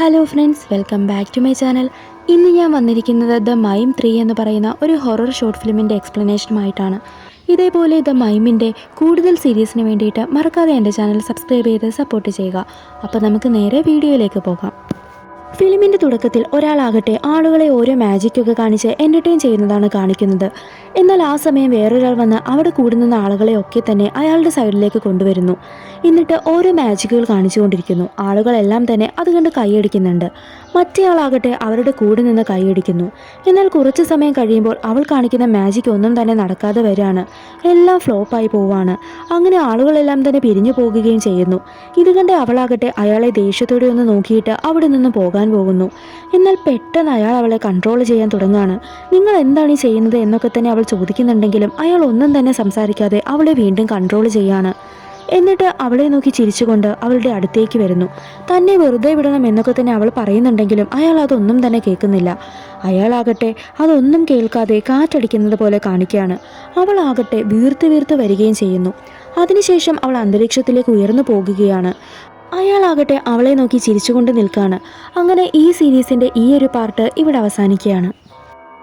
Hello friends, welcome back to my channel. ഇന്ന് ഞാൻ വന്നിരിക്കുന്നത് ദ മൈം 3 എന്ന് പറയുന്ന ഒരു ഹൊറർ ഷോർട്ട് ഫിലിമിൻ്റെ എക്സ്പ്ലനേഷനുമായിട്ടാണ്. ഇതേപോലെ ദ മൈമിൻ്റെ കൂടുതൽ സീരീസിന് വേണ്ടിയിട്ട് മറക്കാതെ എൻ്റെ ചാനൽ സബ്സ്ക്രൈബ് ചെയ്ത് സപ്പോർട്ട് ചെയ്യുക. അപ്പോൾ നമുക്ക് നേരെ വീഡിയോയിലേക്ക് പോകാം. ഫിലിമിൻ്റെ തുടക്കത്തിൽ ഒരാളാകട്ടെ ആളുകളെ ഓരോ മാജിക്കൊക്കെ കാണിച്ച് എൻ്റർടൈൻ ചെയ്യുന്നതാണ് കാണിക്കുന്നത്. എന്നാൽ ആ സമയം വേറൊരാൾ വന്ന് അവിടെ കൂടുന്ന ആളുകളെയൊക്കെ തന്നെ അയാളുടെ സൈഡിലേക്ക് കൊണ്ടുവരുന്നു. എന്നിട്ട് ഓരോ മാജിക്കുകൾ കാണിച്ചുകൊണ്ടിരിക്കുന്നു. ആളുകളെല്ലാം തന്നെ അത് കണ്ട് കൈയടിക്കുന്നുണ്ട്. മറ്റേയാളാകട്ടെ അവരുടെ കൂടെ നിന്ന് കൈയടിക്കുന്നു. എന്നാൽ കുറച്ച് സമയം കഴിയുമ്പോൾ അവൾ കാണിക്കുന്ന മാജിക് ഒന്നും തന്നെ നടക്കാതെ വരികയാണ്. എല്ലാം ഫ്ലോപ്പായി പോവാണ്. അങ്ങനെ ആളുകളെല്ലാം തന്നെ പിരിഞ്ഞു പോകുകയും ചെയ്യുന്നു. ഇത് കണ്ട് അവളാകട്ടെ അയാളെ ദേഷ്യത്തോടെ ഒന്ന് നോക്കിയിട്ട് അവിടെ നിന്ന് പോകാൻ പോകുന്നു. എന്നാൽ പെട്ടെന്ന് അയാൾ അവളെ കൺട്രോൾ ചെയ്യാൻ തുടങ്ങുകയാണ്. നിങ്ങൾ എന്താണ് ഈ ചെയ്യുന്നത് എന്നൊക്കെ തന്നെ അവൾ ചോദിക്കുന്നുണ്ടെങ്കിലും അയാൾ ഒന്നും തന്നെ സംസാരിക്കാതെ അവളെ വീണ്ടും കൺട്രോൾ ചെയ്യാണ്. എന്നിട്ട് അവളെ നോക്കി ചിരിച്ചുകൊണ്ട് അവളുടെ അടുത്തേക്ക് വരുന്നു. തന്നെ വെറുതെ വിടണം എന്നൊക്കെ തന്നെ അവൾ പറയുന്നുണ്ടെങ്കിലും അയാൾ അതൊന്നും തന്നെ കേൾക്കുന്നില്ല. അയാളാകട്ടെ അതൊന്നും കേൾക്കാതെ കാറ്റടിക്കുന്നത് പോലെ കാണിക്കുകയാണ്. അവളാകട്ടെ വീർത്ത് വീർത്ത് വരികയും ചെയ്യുന്നു. അതിനുശേഷം അവൾ അന്തരീക്ഷത്തിലേക്ക് ഉയർന്നു പോകുകയാണ്. അയാളാകട്ടെ അവളെ നോക്കി ചിരിച്ചുകൊണ്ട് നിൽക്കുകയാണ്. അങ്ങനെ ഈ സീരീസിൻ്റെ ഈ ഒരു പാർട്ട് ഇവിടെ അവസാനിക്കുകയാണ്.